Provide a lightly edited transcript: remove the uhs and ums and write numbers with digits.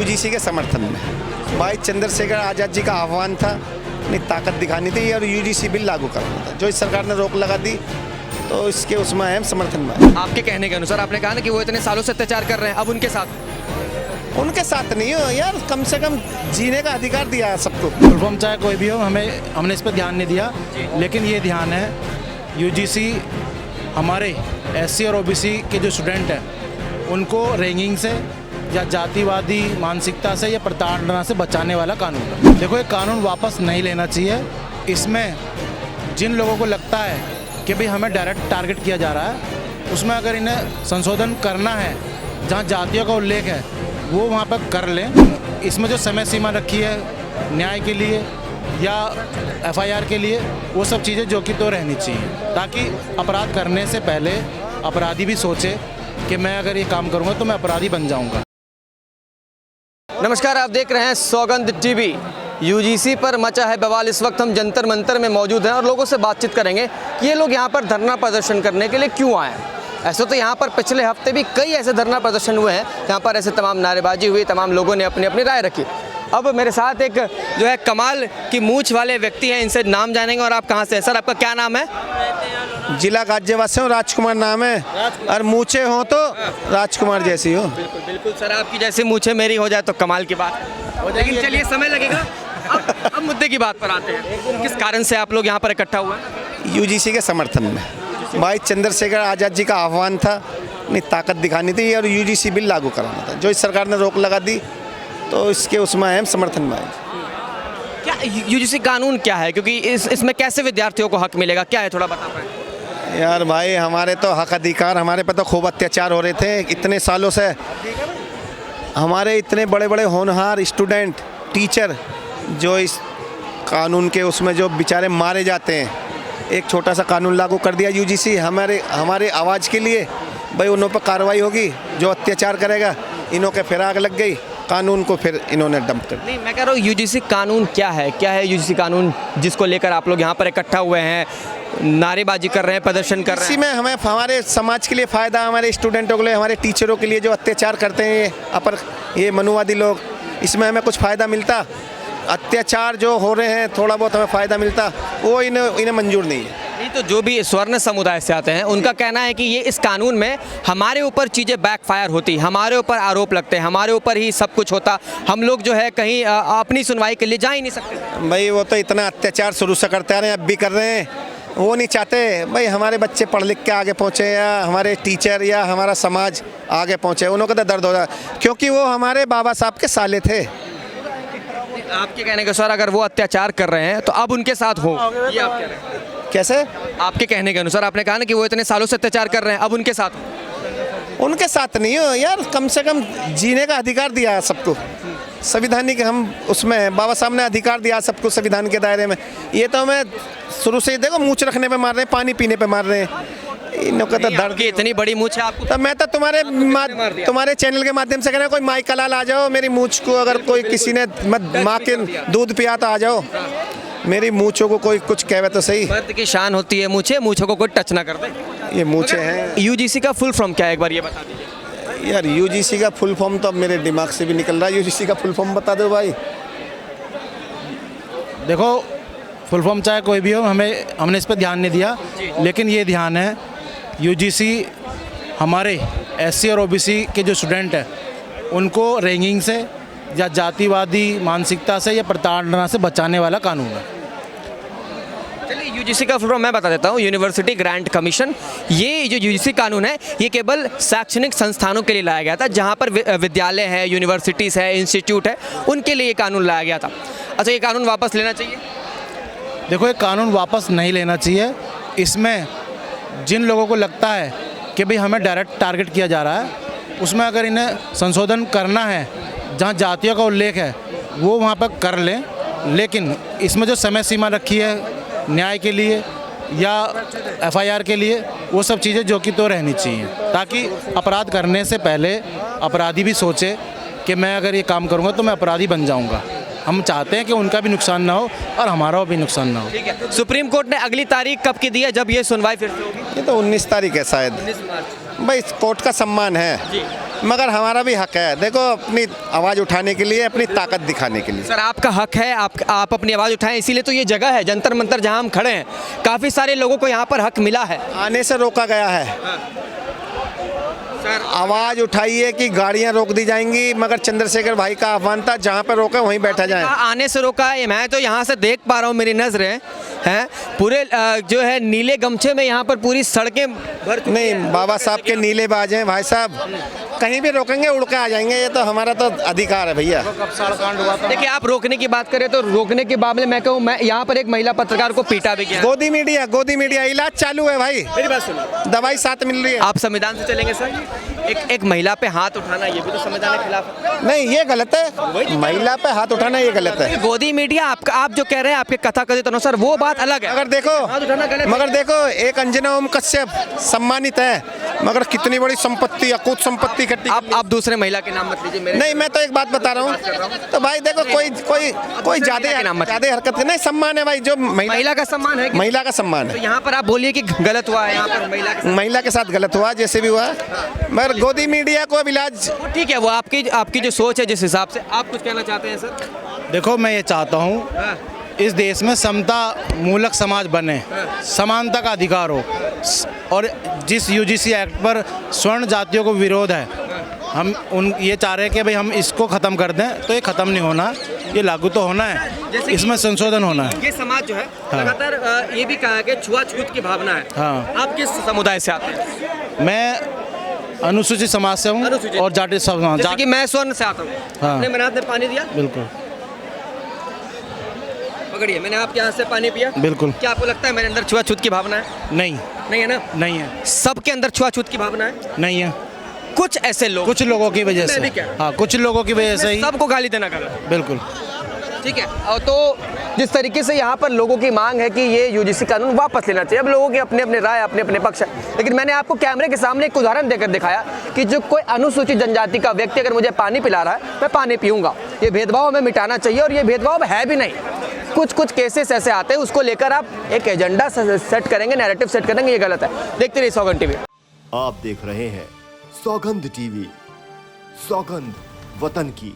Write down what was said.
UGC के समर्थन में। भाई चंद्रशेखर आज़ाद जी का आह्वान था, अपनी ताकत दिखानी थी और यूजीसी बिल लागू करना था। जो इस सरकार ने रोक लगा दी तो इसके उसमें अहम समर्थन में। आपके कहने के अनुसार आपने कहा ना कि वो इतने सालों से अत्याचार कर रहे हैं, अब उनके साथ नहीं हो यार, कम से कम जीने का अधिकार दिया है सबको। फुल फॉर्म चाहे कोई भी हो, हमने इस पर ध्यान नहीं दिया, लेकिन ये ध्यान है यूजीसी हमारे एससी और ओबीसी के जो स्टूडेंट हैं उनको रैंकिंग से या जातिवादी मानसिकता से या प्रताड़ना से बचाने वाला कानून है। देखो, ये कानून वापस नहीं लेना चाहिए। इसमें जिन लोगों को लगता है कि भाई हमें डायरेक्ट टारगेट किया जा रहा है, उसमें अगर इन्हें संशोधन करना है, जहाँ जातियों का उल्लेख है वो वहाँ पर कर लें। इसमें जो समय सीमा रखी है न्याय के लिए या एफआईआर के लिए, वो सब चीज़ें जो कि तो रहनी चाहिए, ताकि अपराध करने से पहले अपराधी भी सोचे कि मैं अगर ये काम करूँगा तो मैं अपराधी बन जाऊँगा। नमस्कार, आप देख रहे हैं सौगंध टीवी। यूजीसी पर मचा है बवाल। इस वक्त हम जंतर मंतर में मौजूद हैं और लोगों से बातचीत करेंगे कि ये लोग यहाँ पर धरना प्रदर्शन करने के लिए क्यों आए हैं। ऐसे तो यहाँ पर पिछले हफ्ते भी कई ऐसे धरना प्रदर्शन हुए हैं, यहाँ पर ऐसे तमाम नारेबाजी हुई, तमाम लोगों ने अपनी अपनी राय रखी। अब मेरे साथ एक जो है कमाल की मूंछ वाले व्यक्ति हैं, इनसे नाम जानेंगे। और आप कहाँ से हैं सर, आपका क्या नाम है? जिला गाजियाबाद हूँ, राजकुमार नाम है। और मूछे हो तो राजकुमार जैसी हो। बिल्कुल बिल्कुल सर, आपकी जैसी मूंछें मेरी हो जाए तो कमाल की बात है, लेकिन चलिए समय लगेगा। अब मुद्दे की बात पर आते हैं, किस कारण से आप लोग यहाँ पर इकट्ठा हुए हैं? यूजीसी के समर्थन में। भाई चंद्रशेखर आज़ाद जी का आह्वान था, अपनी ताकत दिखानी थी और यूजीसी बिल लागू कराना था। जो इस सरकार ने रोक लगा दी तो इसके उसमें अहम समर्थन में आए। क्या यूजीसी कानून क्या है, क्योंकि इसमें कैसे विद्यार्थियों को हक मिलेगा, क्या है, थोड़ा बता पाएं? यार भाई, हमारे तो हक अधिकार, हमारे पे तो खूब अत्याचार हो रहे थे इतने सालों से। हमारे इतने बड़े बड़े होनहार स्टूडेंट, टीचर जो इस कानून के उसमें जो बेचारे मारे जाते हैं, एक छोटा सा कानून लागू कर दिया यूजीसी हमारे आवाज़ के लिए। भाई उन्हों पर कार्रवाई होगी, जो अत्याचार करेगा इन्हों के फिर आग लग गई, कानून को फिर इन्होंने डंप कर। नहीं, मैं कह रहा हूँ यूजीसी कानून क्या है यूजीसी कानून जिसको लेकर आप लोग यहाँ पर इकट्ठा हुए हैं, नारेबाजी कर रहे हैं, प्रदर्शन कर रहे हैं? इसी में हमें हमारे समाज के लिए फ़ायदा, हमारे स्टूडेंटों के लिए, हमारे टीचरों के लिए जो अत्याचार करते हैं ये मनुवादी लोग, इसमें हमें कुछ फ़ायदा मिलता। अत्याचार जो हो रहे हैं थोड़ा बहुत हमें फ़ायदा मिलता, वो इन्हें मंजूर नहीं है। नहीं, तो जो भी स्वर्ण समुदाय से आते हैं उनका कहना है कि ये इस कानून में हमारे ऊपर चीज़ें बैकफायर होती, हमारे ऊपर आरोप लगते हैं, हमारे ऊपर ही सब कुछ होता, हम लोग जो है कहीं अपनी सुनवाई के लिए जा ही नहीं सकते। भाई वो तो इतना अत्याचार शुरू से करते आ रहे हैं, अब भी कर रहे हैं। वो नहीं चाहते भाई हमारे बच्चे पढ़ लिख के आगे पहुँचे या हमारे टीचर या हमारा समाज आगे पहुँचे। उन्हों का तो दर्द होता, क्योंकि वो हमारे बाबा साहब के साले थे। आपके कहने के अनुसार अगर वो अत्याचार कर रहे हैं तो अब उनके साथ हो, ये आप कह रहे हैं? कैसे? आपके कहने के अनुसार आपने कहा ना कि वो इतने सालों से अत्याचार कर रहे हैं, अब उनके साथ हो। उनके साथ नहीं हो यार, कम से कम जीने का अधिकार दिया है सबको। संविधानिक हम उसमें बाबा साहब ने अधिकार दिया सबको संविधान के दायरे में। ये तो हमें शुरू से ही देखो मूंछ रखने पे मार रहे हैं, पानी पीने पे मार रहे हैं। इनों का तो दर्द। इतनी बड़ी मूंछ है आपको, तो मैं तो तुम्हारे चैनल के माध्यम से कह रहा हूं, कोई माई कलाल आ जाओ, मेरी मूंछ को अगर कोई किसी ने माँ के दूध पिया तो आ जाओ, मेरी मूंछों को कोई कुछ कहे तो सही। मर्द की शान होती है मूंछें, मूंछों को कोई टच ना कर दे। ये मूंछें हैं। यूजीसी का फुल फॉर्म क्या है, एक बार ये बता दीजिए। यार यूजीसी का फुल फॉर्म तो अब मेरे दिमाग से भी निकल रहा है। यूजीसी का फुल फॉर्म बता दो भाई। देखो, फुल फॉर्म चाहे कोई भी हो, हमने इस पर ध्यान नहीं दिया, लेकिन ये ध्यान है यूजीसी हमारे एससी और ओबीसी के जो स्टूडेंट हैं उनको रैंकिंग से या जातिवादी मानसिकता से या प्रताड़ना से बचाने वाला कानून है। चलिए, यूजीसी का फुल फॉर्म मैं बता देता हूँ, यूनिवर्सिटी ग्रांट कमीशन। ये जो यूजीसी कानून है ये केवल शैक्षणिक संस्थानों के लिए लाया गया था, जहाँ पर विद्यालय है, यूनिवर्सिटीज़ है, इंस्टीट्यूट है, उनके लिए ये कानून लाया गया था। अच्छा, ये कानून वापस लेना चाहिए? देखो, ये कानून वापस नहीं लेना चाहिए। इसमें जिन लोगों को लगता है कि भाई हमें डायरेक्ट टारगेट किया जा रहा है, उसमें अगर इन्हें संशोधन करना है, जहाँ जातियों का उल्लेख है वो वहाँ पर कर लें, लेकिन इसमें जो समय सीमा रखी है न्याय के लिए या एफआईआर के लिए, वो सब चीज़ें जो कि तो रहनी चाहिए, ताकि अपराध करने से पहले अपराधी भी सोचे कि मैं अगर ये काम करूँगा तो मैं अपराधी बन जाऊँगा। हम चाहते हैं कि उनका भी नुकसान ना हो और हमारा भी नुकसान ना हो। ठीक है, सुप्रीम कोर्ट ने अगली तारीख कब की दी है जब ये सुनवाई फिर से होगी? ये तो 19 तारीख है शायद। 19 मार्च। भाई कोर्ट का सम्मान है, जी। मगर हमारा भी हक है, देखो अपनी आवाज़ उठाने के लिए, अपनी ताकत दिखाने के लिए। सर आपका हक है, आप अपनी आवाज़ उठाएं, इसीलिए तो ये जगह है जंतर मंतर जहां हम खड़े हैं। काफ़ी सारे लोगों को यहाँ पर हक मिला है। आने से रोका गया है। आवाज़ उठाइए कि गाड़ियां रोक दी जाएंगी, मगर चंद्रशेखर भाई का आह्वान था जहां पर रोके वहीं बैठा जाए। आने से रोका है, मैं तो यहाँ से देख पा रहा हूँ, मेरी नज़रें हैं पूरे जो है नीले गमछे में यहाँ पर पूरी सड़कें भर चुकी नहीं, हैं। बाबा साहब के नीले बाज हैं भाई साहब, कहीं भी रोकेंगे उड़ के आ जाएंगे, ये तो हमारा तो अधिकार है भैया। देखिए आप रोकने की बात करें तो रोकने के मामले मैं कहूँ, मैं यहाँ पर एक महिला पत्रकार को पीटा भी गया। गोदी मीडिया इलाज चालू है भाई, मेरी बात सुनो, दवाई साथ मिल रही है। आप संविधान से चलेंगे सर? एक महिला पे हाथ उठाना ये भी तो संविधान के खिलाफ है। नहीं, ये गलत है, महिला पे हाथ उठाना ये गलत है। गोदी मीडिया आप जो कह रहे हैं आपके कथाकथित अनुसार वो बात अलग है। मगर देखो एक अंजना ओम कश्यप सम्मानित है, मगर कितनी बड़ी संपत्ति, अकूत संपत्ति इकट्ठी। आप दूसरे महिला के नाम मत लीजिए मेरे। नहीं, मैं तो एक बात बता रहा हूँ, तो भाई देखो कोई ज्यादा हरकत नहीं, सम्मान है भाई, जो महिला का सम्मान है, महिला का सम्मान तो है। यहाँ पर आप बोलिए कि गलत हुआ है, यहाँ पर महिला के साथ गलत हुआ, जैसे भी हुआ, मगर गोदी मीडिया को अब इलाज। ठीक है, वो आपकी जो सोच है, जिस हिसाब से आप कुछ कहना चाहते हैं सर। देखो मैं ये चाहता हूँ इस देश में समता मूलक समाज बने, समानता का अधिकार हो, और जिस यूजीसी एक्ट पर स्वर्ण जातियों को विरोध है, हम ये चाह रहे हैं कि भाई हम इसको ख़त्म कर दें, तो ये ख़त्म नहीं होना, ये लागू तो होना है, इसमें संशोधन होना है। ये समाज जो है लगातार ये भी कहा है कि छुआछूत की भावना है। हाँ। आप किस समुदाय से आते हैं? मैं अनुसूचित समाज से हूँ और जाति समाज। जैसे कि मैं स्वर्ण से आता हूँ। हाँ। आपने मैंने पानी दिया? बिल्कुल। पकड़िए, मैंने आपके यहाँ से पानी पिया? बिल्कुल। क्या आपको लगता है मेरे अंदर छुआछूत की भावना है? नहीं है ना? नहीं है। सबके अंदर छुआछूत की भावना है? नहीं है। कुछ ऐसे लोग, कुछ लोगों की वजह मैं भी से, क्या? हाँ कुछ लोगों की वजह से ही। सबको गाली देना गलत। बिल्कुल ठीक है। और तो जिस तरीके से यहाँ पर लोगों की मांग है कि ये यूजीसी कानून वापस लेना चाहिए, अब लोगों की अपने अपने राय, अपने अपने पक्ष है, लेकिन मैंने आपको कैमरे के सामने एक उदाहरण देकर दिखाया कि जो कोई अनुसूचित जनजाति का व्यक्ति अगर मुझे पानी पिला रहा है, मैं पानी पीऊंगा। ये भेदभाव हमें मिटाना चाहिए, और ये भेदभाव है भी नहीं। कुछ केसेस ऐसे आते हैं, उसको लेकर आप एक एजेंडा सेट करेंगे, नैरेटिव सेट करेंगे, ये गलत है। देखते रहिए सौगंध टीवी। आप देख रहे हैं सौगंध टीवी, सौगंध वतन की।